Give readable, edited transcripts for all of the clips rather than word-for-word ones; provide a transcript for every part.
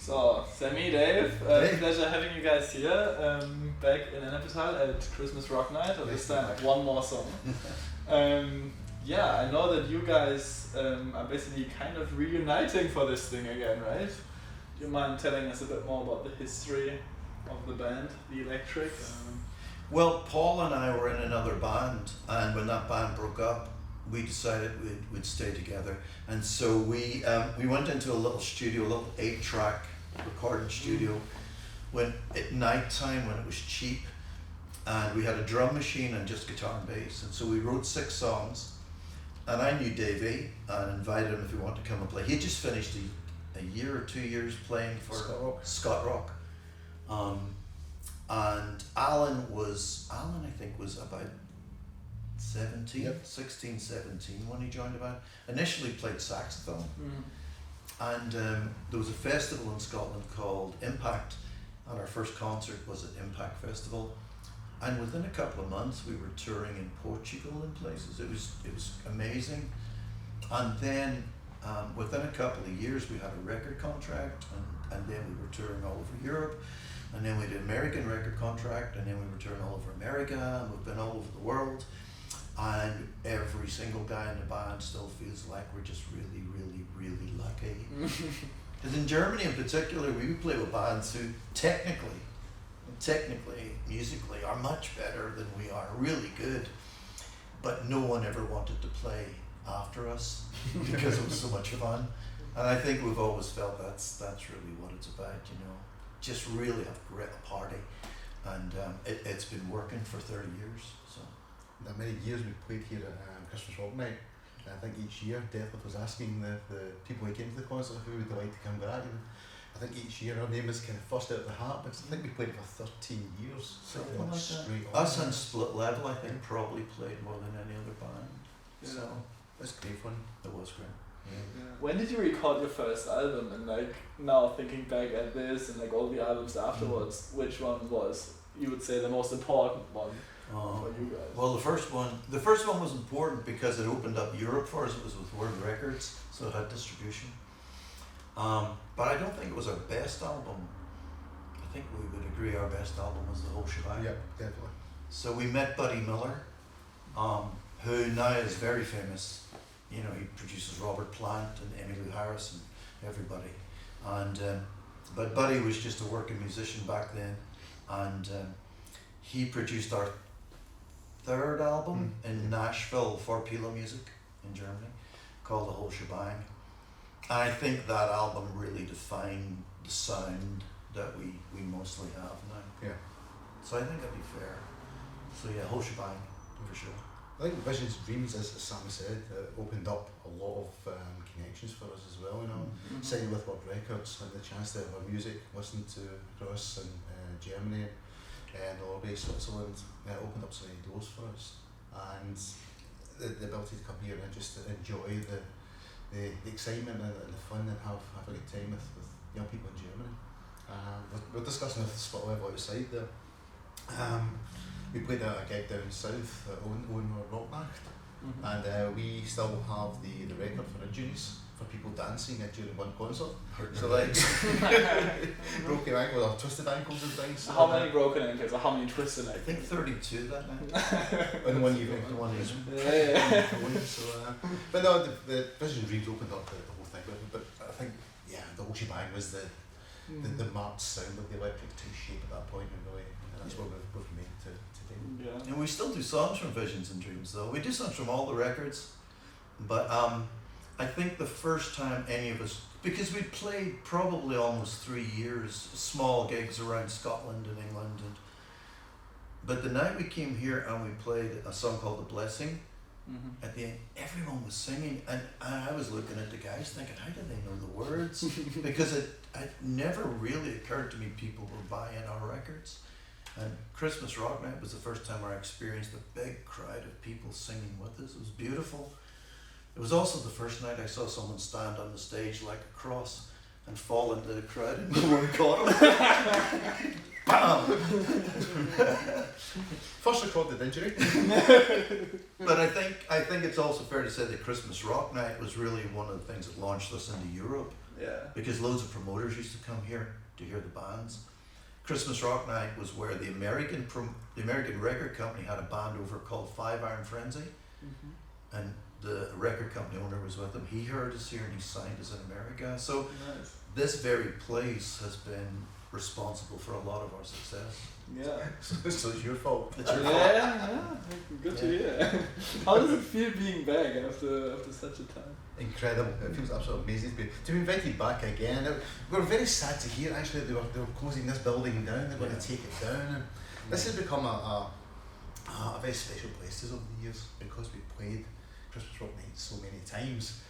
So, Sammy, Dave, pleasure having you guys here, back in Ennepetal at Christmas Rock Night, or this time one more song. Yeah, I know that you guys are basically kind of reuniting for this thing again, right? Do you mind telling us a bit more about the history of the band, The Electric? Well, Paul and I were in another band, and when that band broke up, we decided we'd stay together, and so we went into a little studio, a little 8-track recording studio, when at night time when it was cheap, and we had a drum machine and just guitar and bass, and so we wrote 6 songs, and I knew Davie and invited him if he wanted to come and play. He had just finished a year or 2 years playing for Scott Rock. And Alan I think was about 17, 16, 17 when he joined the band. Initially played saxophone. And there was a festival in Scotland called Impact, and our first concert was at Impact Festival. And within a couple of months we were touring in Portugal and places. It was amazing. And then within a couple of years we had a record contract, and then we were touring all over Europe. And then we did an American record contract, and then we were touring all over America, and we've been all over the world. And every single guy in the band still feels like we're just really, really, really lucky. Because in Germany in particular, we play with bands who technically, musically, are much better than we are, really good. But no one ever wanted to play after us because it was so much fun. And I think we've always felt that's really what it's about, you know. Just really have a party, and it's been working for 30 years. So, that many years we played here at Christmas Rock Night. I think each year Deathlift was asking the people who came to the concert who would like to come back, and I think each year our name is kind of first out of the hat. But I think we played for 13 years. Something like that. Us on Split Level, I think, probably played more than any other band. Yeah. So it's great fun. It was great. Yeah. When did you record your first album? And like now thinking back at this and like all the albums afterwards, which one was, you would say, the most important one for you guys? Well, the first one was important because it opened up Europe for us. It was with Word Records, so it had distribution. But I don't think it was our best album. I think we would agree our best album was The Whole Shebang. Yeah, definitely. So we met Buddy Miller, who now is very famous. You know, he produces Robert Plant and Emmylou Harris and everybody. And but Buddy was just a working musician back then, and he produced our 3rd album in Nashville for Pilo Music in Germany, called The Whole Shebang. And I think that album really defined the sound that we mostly have now. Yeah. So I think that'd be fair. So yeah, Whole Shebang for sure. I think Visions Dreams, as Sammy said, opened up a lot of connections for us as well, you know. Signing with Word Records, had the chance to have our music listened to across in Germany and Norway, Switzerland. Opened up so many doors for us, and the ability to come here and just to enjoy the excitement and the fun and have a good time with young people in Germany. We're discussing with Split Level outside there. We played a gig down south at Owen Rocknacht, and we still have the record for injuries for people dancing during one concert. So like broken ankles or twisted ankles and things. How many broken ankles or how many twisted ankles? I think 32 that night. In one evening. In one evening. Yeah. So, but no, the Vision Dreams opened up the whole thing. But I think, yeah, The Whole Shebang was the marked sound of the Electric to shape at that point, and really, and that's what we've made to today. Yeah. And we still do songs from Visions and Dreams though. We do songs from all the records, but I think the first time any of us, because we played probably almost 3 years, small gigs around Scotland and England, but the night we came here and we played a song called The Blessing, at the end everyone was singing, and I was looking at the guys thinking, how do they know the words? Because it never really occurred to me people were buying our records. And Christmas Rock Night was the first time I experienced a big crowd of people singing with us. It was beautiful. It was also the first night I saw someone stand on the stage like a cross and fall into the crowd and no one caught him. Bam! First recorded injury. But I think it's also fair to say that Christmas Rock Night was really one of the things that launched us into Europe. Yeah. Because loads of promoters used to come here to hear the bands. Christmas Rock Night was where the American record company had a band over called Five Iron Frenzy, and the record company owner was with them. He heard us here and he signed us in America. So Nice. this very place has been responsible for a lot of our success. Yeah. So it's your fault. It's your Yeah. Good to hear. How does it feel being back after such a time? Incredible. It feels absolutely amazing to be invited back again. We were very sad to hear actually they were closing this building down. They were going to take it down, and this has become a very special place over the years because we played Christmas Rock Night so many times.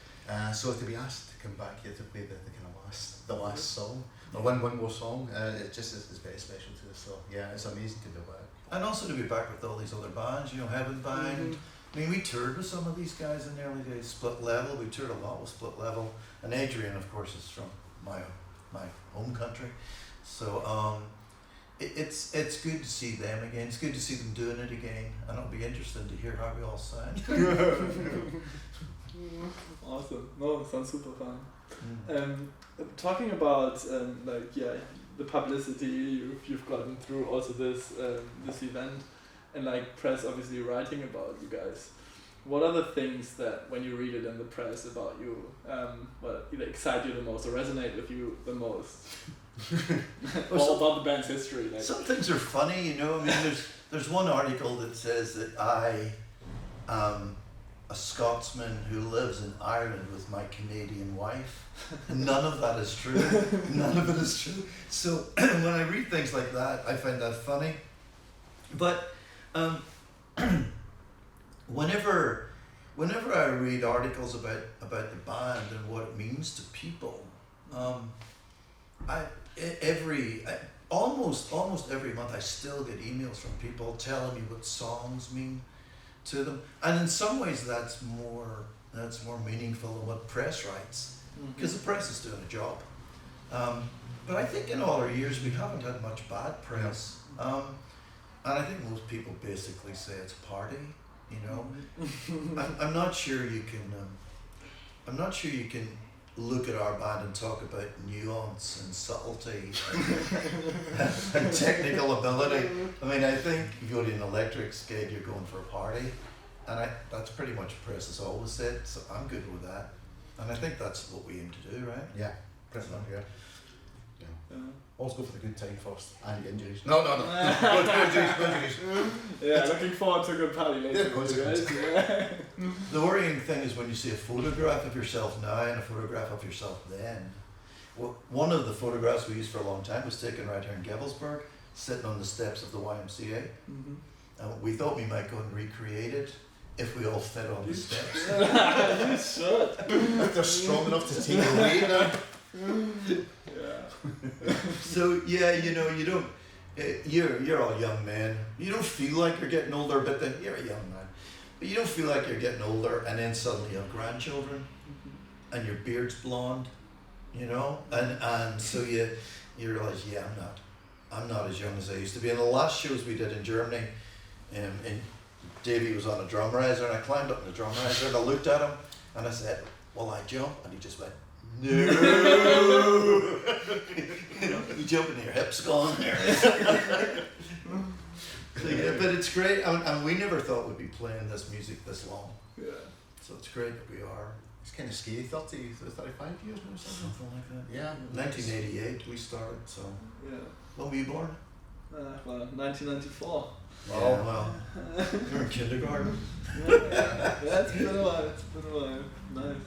So to be asked to come back here to play the kind of last song, or one more song, it just is very special to us. So yeah, it's amazing to be back. And also to be back with all these other bands, you know, Heaven Bound. I mean, we toured with some of these guys in the early days. Split Level, we toured a lot with Split Level, and Adrian, of course, is from my home country. So it's good to see them again. It's good to see them doing it again, and it'll be interesting to hear how we all sound. Awesome. No, it sounds super fun. Talking about the publicity you've gotten through also this event, and like press obviously writing about you guys. What are the things that when you read it in the press about you, either excite you the most or resonate with you the most? All about the band's history. Like. Some things are funny, you know. I mean, there's one article that says that I am a Scotsman who lives in Ireland with my Canadian wife. None of that is true. None of it is true. So when I read things like that, I find that funny. But whenever I read articles about the band and what it means to people, almost every month I still get emails from people telling me what songs mean to them, and in some ways that's more meaningful than what press writes, because the press is doing a job. But I think in all our years we haven't had much bad press, and I think most people basically say it's a party, you know. I'm not sure you can look at our band and talk about nuance and subtlety and technical ability. I mean, I think if you go to an Electrics gig, you're going for a party, and that's pretty much press has always said, so I'm good with that. And I think that's what we aim to do, right? Yeah, pretty much, yeah. Always go for the good time first, and the injuries. No. No injuries. Yeah, looking forward to a good party later. Yeah, The worrying thing is when you see a photograph of yourself now and a photograph of yourself then. Well, one of the photographs we used for a long time was taken right here in Gebelsberg, sitting on the steps of the YMCA. And we thought we might go and recreate it if we all fit on the steps. You should. If they're strong enough to take it away now. So yeah, you know, you don't. You're all young men. You don't feel like you're getting older, but then you're a young man. But you don't feel like you're getting older, and then suddenly you have grandchildren, and your beard's blonde, you know, and so you realize, yeah, I'm not as young as I used to be. And the last shows we did in Germany, and Davie was on a drum riser, and I climbed up in the drum riser, and I looked at him, and I said, "Will I jump?" And he just went, "No." You know, you jump and your hips gone there. So, yeah, but it's great, and we never thought we'd be playing this music this long. Yeah. So it's great that we are. It's kind of scary, 35 years now or something. Something like that. Yeah. 1988 we started, so. Yeah. When were you born? Well, 1994. Oh, well. You're in kindergarten. Yeah, it's been a while. Nice.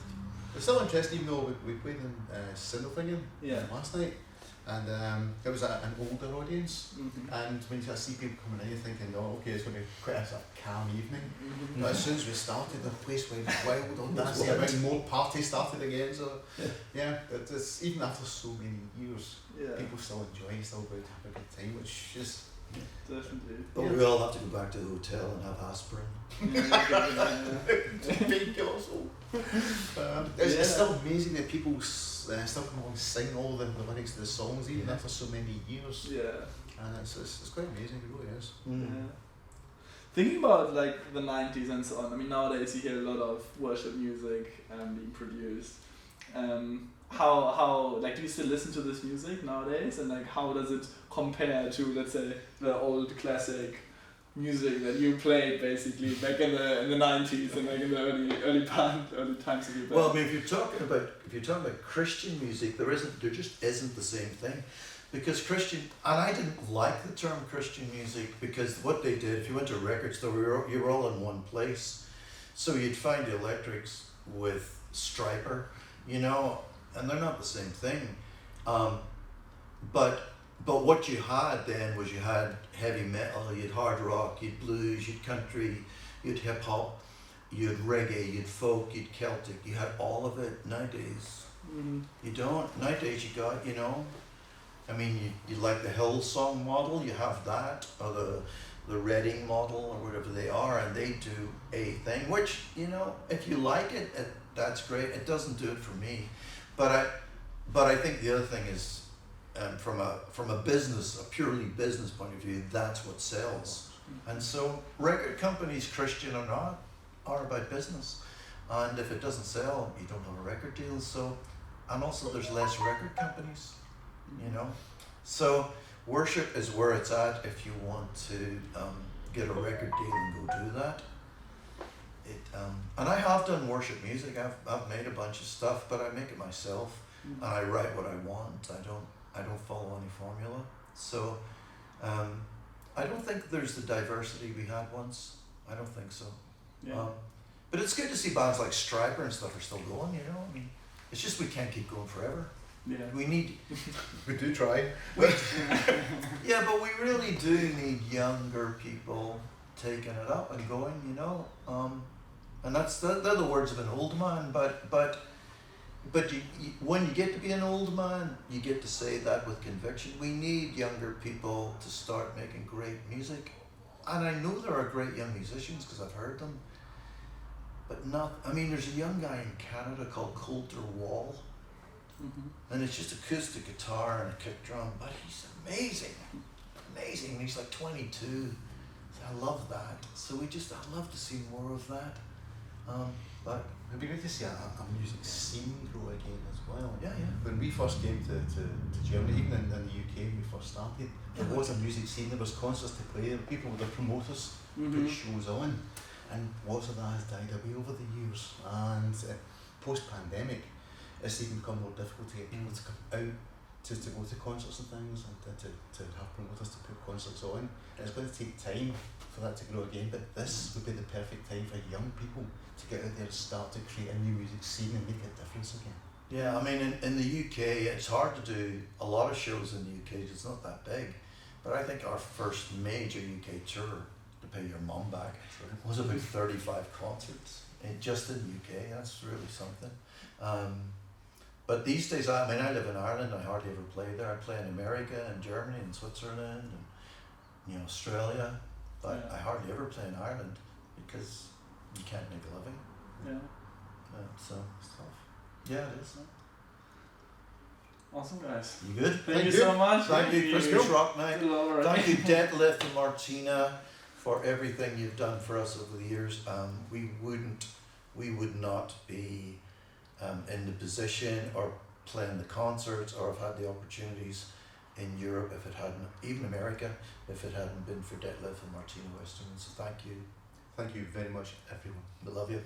It's still interesting, even though we played in Sindelfingen last night, and it was an older audience, and when you see people coming in, you're thinking, oh, okay, it's going to be quite a sort of calm evening. But as soon as we started, the place went wild on dancing, about more parties started again, so yeah, it's even after so many years, people still enjoy, still going to have a good time, which is... Definitely. But we all have to go back to the hotel and have aspirin. Painkillers. It's still amazing that people still come along and sing all the lyrics to the songs even after so many years. Yeah. And it's quite amazing, it really is. Yeah. Thinking about like the 90s and so on, I mean nowadays you hear a lot of worship music being produced. how like do you still listen to this music nowadays, and like how does it compare to, let's say, the old classic music that you played basically back in the 90s and like in the early times of your band? Well, I mean, if you're talking about Christian music, there just isn't the same thing, because Christian, and I didn't like the term Christian music, because what they did, if you went to a record store, you were all in one place, so you'd find the electrics with Striper, you know, and they're not the same thing. But what you had then was you had heavy metal, you had hard rock, you had blues, you had country, you had hip hop, you had reggae, you had folk, you had Celtic, you had all of it. Nowadays, you don't. Nowadays you got, you know, I mean, you like the Hillsong model, you have that, or the Reading model, or whatever they are, and they do a thing, which, you know, if you like it, that's great. It doesn't do it for me. But I think the other thing is, from a purely business point of view, that's what sells. And so record companies, Christian or not, are about business. And if it doesn't sell, you don't have a record deal. So, and also there's less record companies, you know. So worship is where it's at if you want to get a record deal and go do that. And I have done worship music. I've made a bunch of stuff, but I make it myself, and I write what I want. I don't follow any formula. So I don't think there's the diversity we had once. I don't think so. Yeah. But it's good to see bands like Striper and stuff are still going, you know. I mean, it's just we can't keep going forever. Yeah. We need. We do try. Yeah, but we really do need younger people taking it up and going, you know. And they're the words of an old man, but you, when you get to be an old man, you get to say that with conviction. We need younger people to start making great music, and I know there are great young musicians because I've heard them, but not. I mean, there's a young guy in Canada called Coulter Wall, and it's just acoustic guitar and a kick drum, but he's amazing. And he's like 22. I love that. So I'd love to see more of that. But it'd be great to see a music scene grow again as well. Yeah. When we first came to Germany, even in the UK when we first started, there was a music scene, there was concerts to play, people, the promoters put shows on, and lots of that has died away over the years. And post-pandemic, it's even become more difficult to get people to come out to go to concerts and things, and to have promoters to put concerts on. And it's going to take time for that to grow again, but this would be the perfect time for young people to get out there and start to create a new music scene and make a difference again. Yeah, I mean, in the UK, it's hard to do a lot of shows in the UK. It's not that big, but I think our first major UK tour, to pay your mum back, was about 35 concerts just in the UK. That's really something. But these days, I mean, I live in Ireland. I hardly ever play there. I play in America and Germany and Switzerland and, you know, Australia, but I hardly ever play in Ireland because you can't make a living. Yeah. So it's tough. Yeah, it is. Awesome, guys. You good? Thank you so much. Thank you, Christmas Rock Night. Right. Thank you, Detlef and Martina, for everything you've done for us over the years. We would not be in the position or playing the concerts or have had the opportunities in Europe if it hadn't, even America, if it hadn't been for Detlef and Martina Westerman. So thank you. Thank you very much, everyone. We love you.